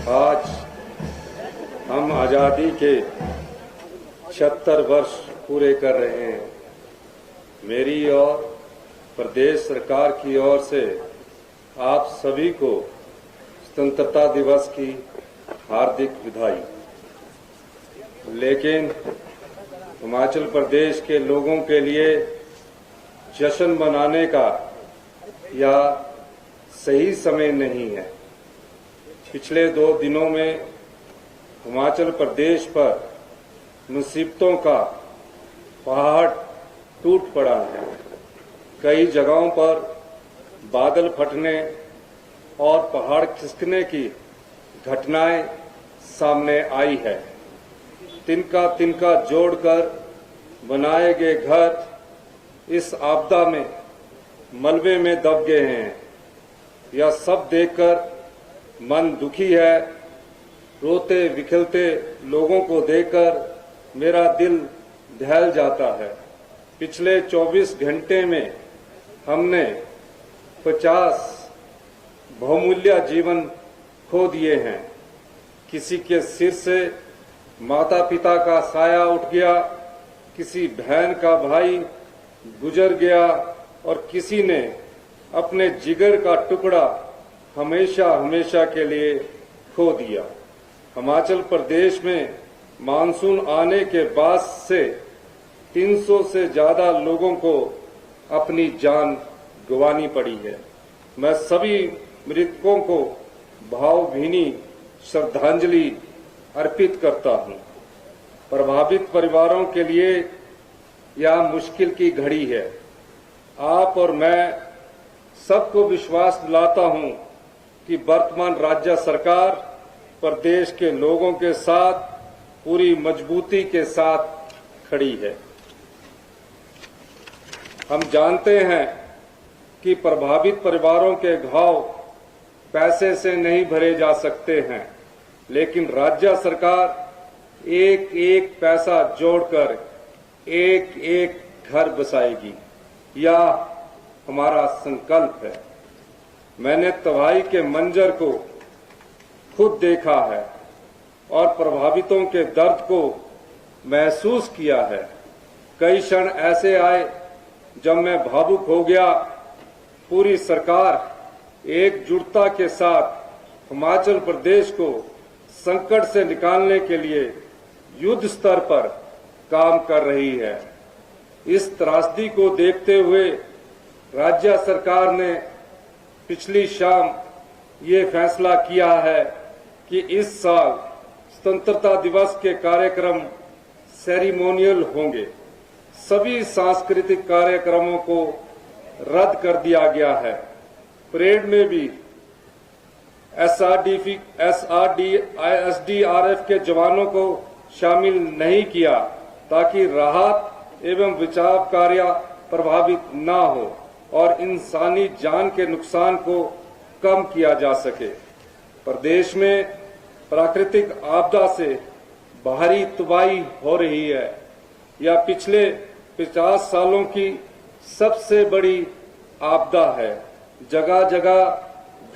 आज हम आज़ादी के 76 वर्ष पूरे कर रहे हैं। मेरी और प्रदेश सरकार की ओर से आप सभी को स्वतंत्रता दिवस की हार्दिक बधाई। लेकिन हिमाचल प्रदेश के लोगों के लिए जश्न मनाने का यह सही समय नहीं है। पिछले 2 दिनों में हिमाचल प्रदेश पर मुसीबतों का पहाड़ टूट पड़ा है। कई जगहों पर बादल फटने और पहाड़ खिसकने की घटनाएं सामने आई है। तिनका तिनका जोड़कर बनाए गए घर इस आपदा में मलबे में दब गए हैं। यह सब देखकर मन दुखी है। रोते विखलते लोगों को देखकर मेरा दिल दहल जाता है। पिछले 24 घंटे में हमने 50 बहुमूल्य जीवन खो दिए हैं। किसी के सिर से माता पिता का साया उठ गया, किसी बहन का भाई गुजर गया और किसी ने अपने जिगर का टुकड़ा हमेशा हमेशा के लिए खो दिया। हिमाचल प्रदेश में मानसून आने के बाद से 300 से ज्यादा लोगों को अपनी जान गंवानी पड़ी है। मैं सभी मृतकों को भावभीनी श्रद्धांजलि अर्पित करता हूं। प्रभावित परिवारों के लिए यह मुश्किल की घड़ी है। आप और मैं सबको विश्वास दिलाता हूं कि वर्तमान राज्य सरकार प्रदेश के लोगों के साथ पूरी मजबूती के साथ खड़ी है। हम जानते हैं कि प्रभावित परिवारों के घाव पैसे से नहीं भरे जा सकते हैं, लेकिन राज्य सरकार एक एक पैसा जोड़कर एक एक घर बसाएगी। यह हमारा संकल्प है। मैंने तबाही के मंजर को खुद देखा है और प्रभावितों के दर्द को महसूस किया है। कई क्षण ऐसे आए जब मैं भावुक हो गया। पूरी सरकार एकजुटता के साथ हिमाचल प्रदेश को संकट से निकालने के लिए युद्ध स्तर पर काम कर रही है। इस त्रासदी को देखते हुए राज्य सरकार ने पिछली शाम ये फैसला किया है कि इस साल स्वतंत्रता दिवस के कार्यक्रम सेरेमोनियल होंगे। सभी सांस्कृतिक कार्यक्रमों को रद्द कर दिया गया है। परेड में भी एसडीआरएफ के जवानों को शामिल नहीं किया ताकि राहत एवं बचाव कार्य प्रभावित न हो और इंसानी जान के नुकसान को कम किया जा सके। प्रदेश में प्राकृतिक आपदा से भारी तबाही हो रही है। यह पिछले 50 सालों की सबसे बड़ी आपदा है। जगह जगह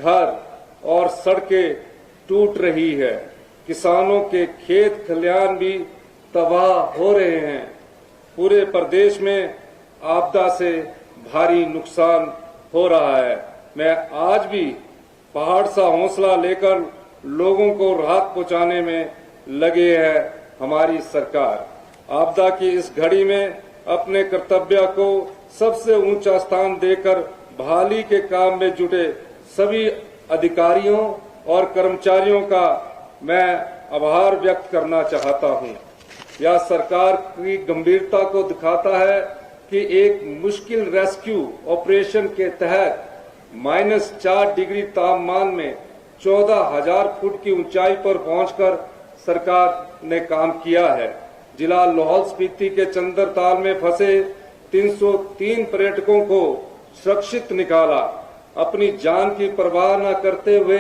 घर और सड़कें टूट रही है। किसानों के खेत खलिहान भी तबाह हो रहे हैं। पूरे प्रदेश में आपदा से भारी नुकसान हो रहा है। मैं आज भी पहाड़ सा हौसला लेकर लोगों को राहत पहुंचाने में लगे है हमारी सरकार। आपदा की इस घड़ी में अपने कर्तव्य को सबसे ऊंचा स्थान देकर बहाली के काम में जुटे सभी अधिकारियों और कर्मचारियों का मैं आभार व्यक्त करना चाहता हूं। यह सरकार की गंभीरता को दिखाता है कि एक मुश्किल रेस्क्यू ऑपरेशन के तहत -4 डिग्री तापमान में 14,000 फुट की ऊंचाई पर पहुंचकर सरकार ने काम किया है। जिला लाहौल स्पीति के चंद्रताल में फंसे 303 पर्यटकों को सुरक्षित निकाला। अपनी जान की परवाह न करते हुए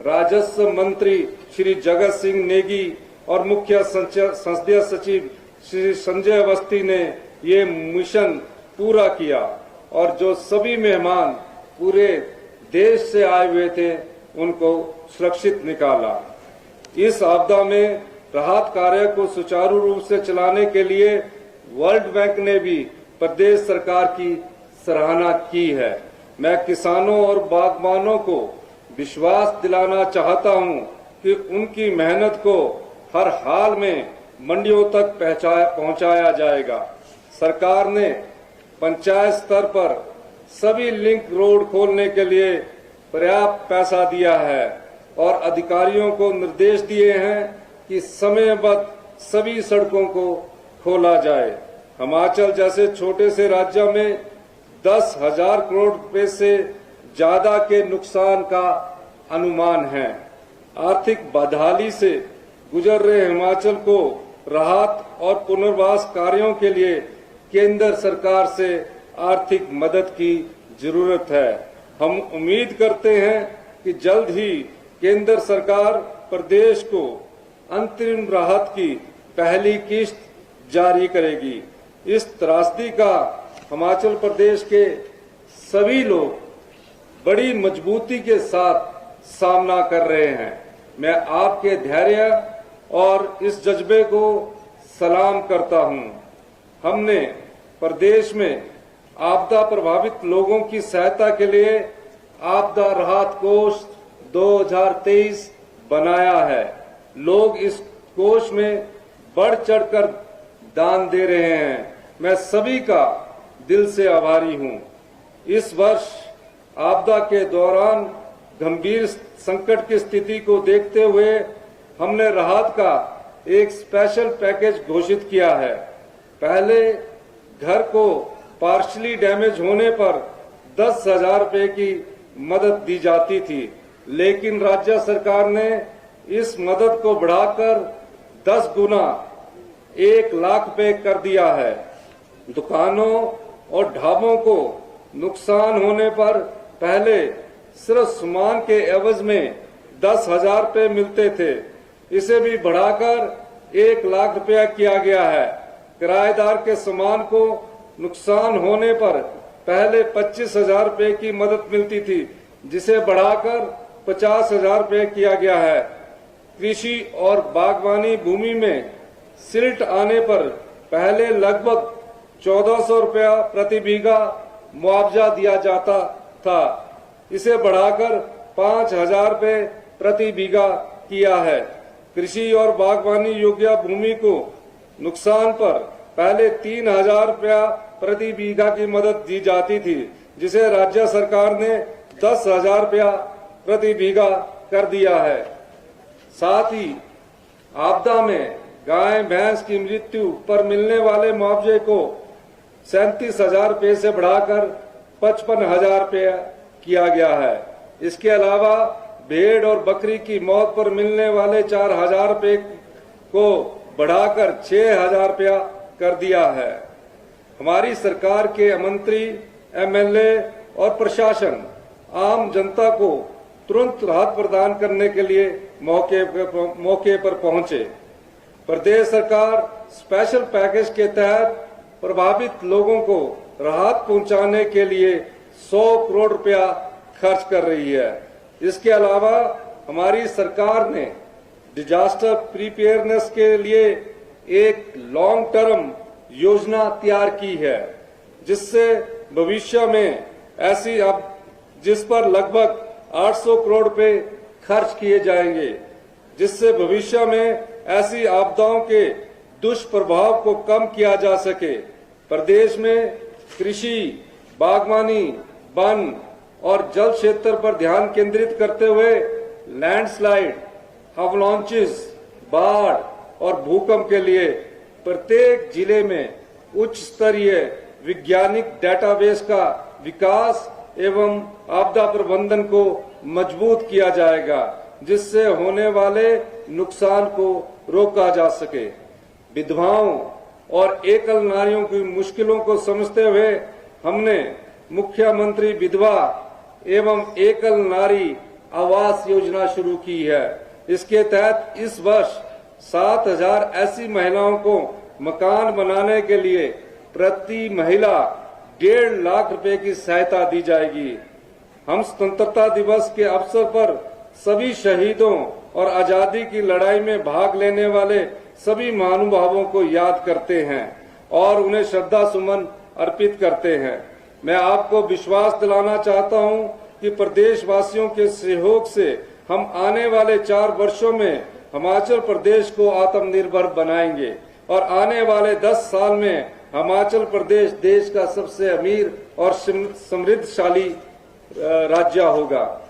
राजस्व मंत्री श्री जगत सिंह नेगी और मुख्य संसदीय सचिव श्री संजय अवस्थी ने ये मिशन पूरा किया और जो सभी मेहमान पूरे देश से आए हुए थे उनको सुरक्षित निकाला। इस आपदा में राहत कार्य को सुचारू रूप से चलाने के लिए वर्ल्ड बैंक ने भी प्रदेश सरकार की सराहना की है। मैं किसानों और बागबानों को विश्वास दिलाना चाहता हूं कि उनकी मेहनत को हर हाल में मंडियों तक पहुंचाया जाएगा। सरकार ने पंचायत स्तर पर सभी लिंक रोड खोलने के लिए पर्याप्त पैसा दिया है और अधिकारियों को निर्देश दिए हैं कि समयबद्ध सभी सड़कों को खोला जाए। हिमाचल जैसे छोटे से राज्य में 10,000 करोड़ रुपए से ज्यादा के नुकसान का अनुमान है। आर्थिक बदहाली से गुजर रहे हिमाचल को राहत और पुनर्वास कार्यों के लिए केंद्र सरकार से आर्थिक मदद की जरूरत है। हम उम्मीद करते हैं कि जल्द ही केंद्र सरकार प्रदेश को अंतरिम राहत की पहली किस्त जारी करेगी। इस त्रासदी का हिमाचल प्रदेश के सभी लोग बड़ी मजबूती के साथ सामना कर रहे हैं। मैं आपके धैर्य और इस जज्बे को सलाम करता हूं। हमने प्रदेश में आपदा प्रभावित लोगों की सहायता के लिए आपदा राहत कोष 2023 बनाया है। लोग इस कोष में बढ़ चढ़कर दान दे रहे हैं। मैं सभी का दिल से आभारी हूं। इस वर्ष आपदा के दौरान गंभीर संकट की स्थिति को देखते हुए हमने राहत का एक स्पेशल पैकेज घोषित किया है। पहले घर को पार्शली डैमेज होने पर 10,000 रुपए की मदद दी जाती थी, लेकिन राज्य सरकार ने इस मदद को बढ़ाकर 10 गुना 1 लाख रुपए कर दिया है। दुकानों और ढाबों को नुकसान होने पर पहले सिर्फ सामान के एवज में 10,000 रुपए मिलते थे, इसे भी बढ़ाकर 1 लाख रुपया किया गया है। किराएदार के सामान को नुकसान होने पर पहले 25,000 रुपए की मदद मिलती थी, जिसे बढ़ाकर 50,000 रुपए किया गया है। कृषि और बागवानी भूमि में सिल्ट आने पर पहले लगभग 1,400 रुपया प्रति बीघा मुआवजा दिया जाता था, इसे बढ़ाकर 5,000 रुपए प्रति बीघा किया है। कृषि और बागवानी योग्य भूमि को नुकसान पर पहले 3,000 रुपया प्रति बीघा की मदद दी जाती थी, जिसे राज्य सरकार ने 10,000 रुपया प्रति बीघा कर दिया है। साथ ही आपदा में गाय भैंस की मृत्यु पर मिलने वाले मुआवजे को 37,000 रुपये से बढ़ाकर 55,000 रुपये किया गया है। इसके अलावा भेड़ और बकरी की मौत पर मिलने वाले 4,000 रुपये को बढ़ाकर 6,000 रुपया कर दिया है। हमारी सरकार के मंत्री, एमएलए और प्रशासन आम जनता को तुरंत राहत प्रदान करने के लिए मौके पर पहुंचे। प्रदेश सरकार स्पेशल पैकेज के तहत प्रभावित लोगों को राहत पहुंचाने के लिए 100 करोड़ रुपया खर्च कर रही है। इसके अलावा हमारी सरकार ने डिजास्टर प्रिपेयरनेस के लिए एक लॉन्ग टर्म योजना तैयार की है, जिससे भविष्य में जिस पर लगभग 800 करोड़ रुपए खर्च किए जाएंगे, जिससे भविष्य में ऐसी आपदाओं के दुष्प्रभाव को कम किया जा सके। प्रदेश में कृषि, बागवानी, वन और जल क्षेत्र पर ध्यान केंद्रित करते हुए लैंडस्लाइड, अवलांचेस, बाढ़ और भूकंप के लिए प्रत्येक जिले में उच्च स्तरीय वैज्ञानिक डेटाबेस का विकास एवं आपदा प्रबंधन को मजबूत किया जाएगा, जिससे होने वाले नुकसान को रोका जा सके। विधवाओं और एकल नारियों की मुश्किलों को समझते हुए हमने मुख्यमंत्री विधवा एवं एकल नारी आवास योजना शुरू की है। इसके तहत इस वर्ष 7,000 ऐसी महिलाओं को मकान बनाने के लिए प्रति महिला 1.5 लाख रुपए की सहायता दी जाएगी। हम स्वतंत्रता दिवस के अवसर पर सभी शहीदों और आजादी की लड़ाई में भाग लेने वाले सभी महानुभावों को याद करते हैं और उन्हें श्रद्धा सुमन अर्पित करते हैं। मैं आपको विश्वास दिलाना चाहता हूं कि प्रदेशवासियों के सहयोग से हम आने वाले 4 वर्षों में हिमाचल प्रदेश को आत्मनिर्भर बनाएंगे और आने वाले 10 साल में हिमाचल प्रदेश देश का सबसे अमीर और समृद्धशाली राज्य होगा।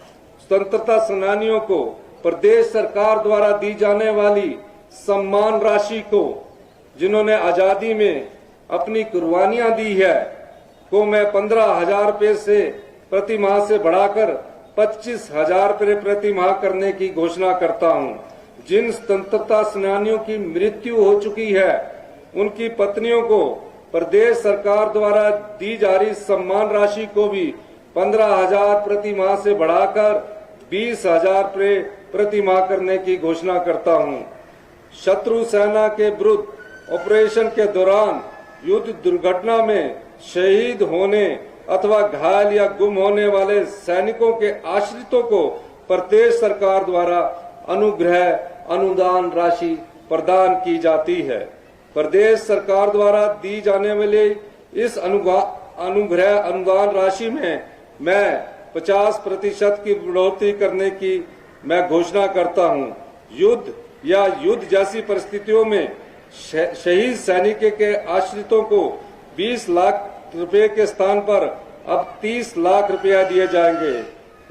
स्वतंत्रता सेनानियों को प्रदेश सरकार द्वारा दी जाने वाली सम्मान राशि को, जिन्होंने आजादी में अपनी कुर्बानियां दी है, को मैं 15,000 रुपये से प्रति माह से बढ़ाकर 25,000 रुपये प्रति माह करने की घोषणा करता हूं। जिन स्वतंत्रता सेनानियों की मृत्यु हो चुकी है, उनकी पत्नियों को प्रदेश सरकार द्वारा दी जा रही सम्मान राशि को भी 15,000 प्रति माह से बढ़ाकर 20,000 रुपये प्रति माह करने की घोषणा करता हूं। शत्रु सेना के विरुद्ध ऑपरेशन के दौरान युद्ध दुर्घटना में शहीद होने अथवा घायल या गुम होने वाले सैनिकों के आश्रितों को प्रदेश सरकार द्वारा अनुग्रह अनुदान राशि प्रदान की जाती है। प्रदेश सरकार द्वारा दी जाने वाली इस अनुग्रह अनुदान राशि में मैं 50% की बढ़ोतरी करने की मैं घोषणा करता हूं। युद्ध या युद्ध जैसी परिस्थितियों में शहीद सैनिक के आश्रितों को 20 लाख रुपए के स्थान पर अब 30 लाख रुपया दिए जाएंगे।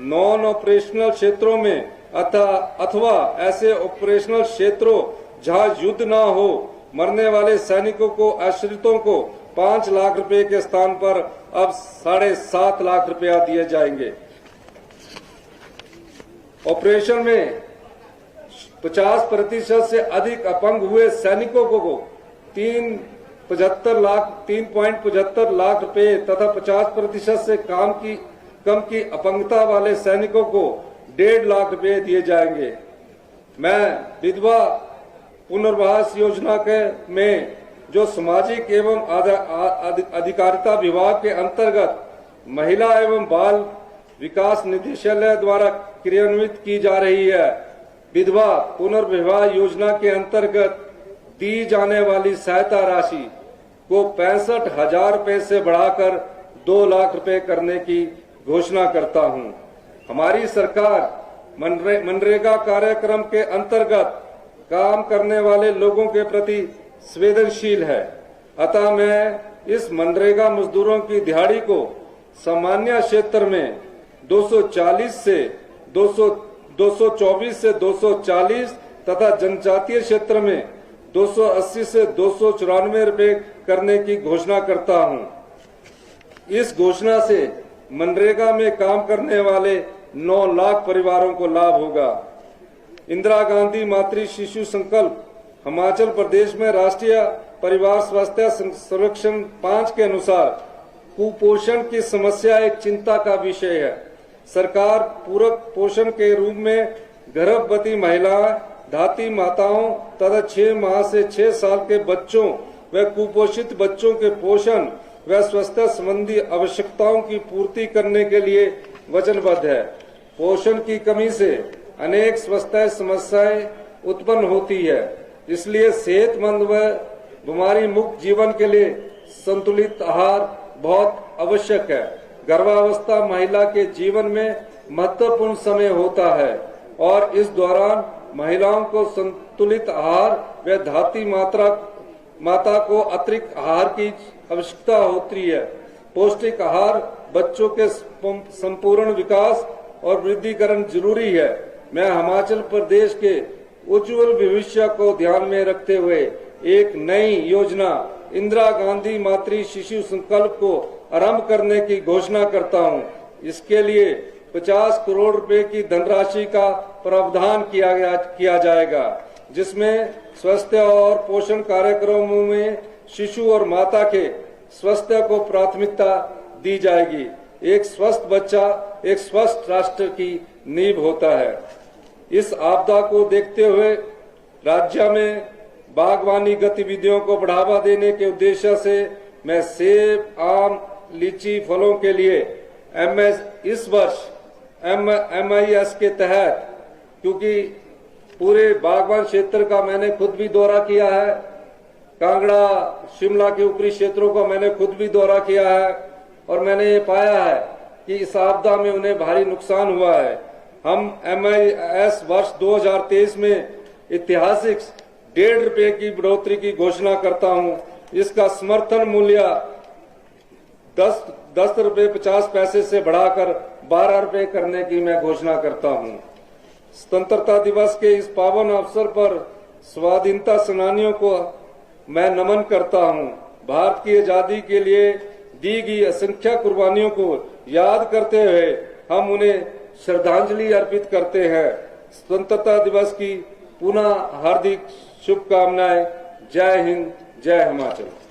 नॉन ऑपरेशनल क्षेत्रों में अथवा ऐसे ऑपरेशनल क्षेत्रों जहां युद्ध न हो मरने वाले सैनिकों को आश्रितों को 5 लाख रुपए के स्थान पर अब 7.5 लाख रुपया दिए जाएंगे। ऑपरेशन में 50% से अधिक अपंग हुए सैनिकों को 3.75 लाख रुपए तथा 50% से कम की अपंगता वाले सैनिकों को 1.5 लाख रुपए दिए जाएंगे। मैं विधवा पुनर्वास योजना में जो सामाजिक एवं अधिकारिता विभाग के अंतर्गत महिला एवं बाल विकास निदेशालय द्वारा क्रियान्वित की जा रही है, विधवा पुनर्विवाह योजना के अंतर्गत दी जाने वाली सहायता राशि को 65,000 रुपए से बढ़ाकर 2 लाख रुपए करने की घोषणा करता हूं। हमारी सरकार मनरेगा कार्यक्रम के अंतर्गत काम करने वाले लोगों के प्रति संवेदनशील है, अतः मैं इस मनरेगा मजदूरों की दिहाड़ी को सामान्य क्षेत्र में 224 से 240 तथा जनजातीय क्षेत्र में 280 से 294 रुपए करने की घोषणा करता हूं। इस घोषणा से मनरेगा में काम करने वाले 9 लाख परिवारों को लाभ होगा। इंदिरा गांधी मातृ शिशु संकल्प हिमाचल प्रदेश में राष्ट्रीय परिवार स्वास्थ्य सर्वेक्षण 5 के अनुसार कुपोषण की समस्या एक चिंता का विषय है। सरकार पूरक पोषण के रूप में गर्भवती महिलाएं, धात्री माताओं तथा 6 माह से 6 साल के बच्चों व कुपोषित बच्चों के पोषण व स्वास्थ्य संबंधी आवश्यकताओं की पूर्ति करने के लिए वचनबद्ध है। पोषण की कमी से अनेक स्वास्थ्य समस्याएं उत्पन्न होती है, इसलिए सेहतमंद व बीमारी मुक्त जीवन के लिए संतुलित आहार बहुत आवश्यक है। गर्भावस्था महिला के जीवन में महत्वपूर्ण समय होता है और इस दौरान महिलाओं को संतुलित आहार व धात्री माता को अतिरिक्त आहार की आवश्यकता होती है। पौष्टिक आहार बच्चों के संपूर्ण विकास और वृद्धिकरण जरूरी है। मैं हिमाचल प्रदेश के उज्जवल भविष्य को ध्यान में रखते हुए एक नई योजना इंदिरा गांधी मातृ शिशु संकल्प को आरंभ करने की घोषणा करता हूं। इसके लिए 50 करोड़ रुपए की धनराशि का प्रावधान किया जाएगा, जिसमें स्वास्थ्य और पोषण कार्यक्रमों में शिशु और माता के स्वास्थ्य को प्राथमिकता दी जाएगी। एक स्वस्थ बच्चा एक स्वस्थ राष्ट्र की नींव होता है। इस आपदा को देखते हुए राज्य में बागवानी गतिविधियों को बढ़ावा देने के उद्देश्य से मैं सेब, आम, लीची फलों के लिए इस वर्ष MIS के तहत, क्योंकि पूरे बागबान क्षेत्र का मैंने खुद भी दौरा किया है। कांगड़ा, शिमला के ऊपरी क्षेत्रों का मैंने खुद भी दौरा किया है और मैंने ये पाया है कि इस आपदा में उन्हें भारी नुकसान हुआ है। हम MIS वर्ष 2023 में ऐतिहासिक ₹1.5 की बढ़ोतरी की घोषणा करता हूं। इसका समर्थन मूल्य 10 रुपये 50 पैसे से बढ़ाकर 12 रुपये करने की मैं घोषणा करता हूं। स्वतंत्रता दिवस के इस पावन अवसर पर स्वाधीनता सेनानियों को मैं नमन करता हूं। भारत की आजादी के लिए दी गई असंख्य कुर्बानियों को याद करते हुए हम उन्हें श्रद्धांजलि अर्पित करते हैं। स्वतंत्रता दिवस की पुनः हार्दिक शुभकामनाएं। जय हिंद, जय हिमाचल।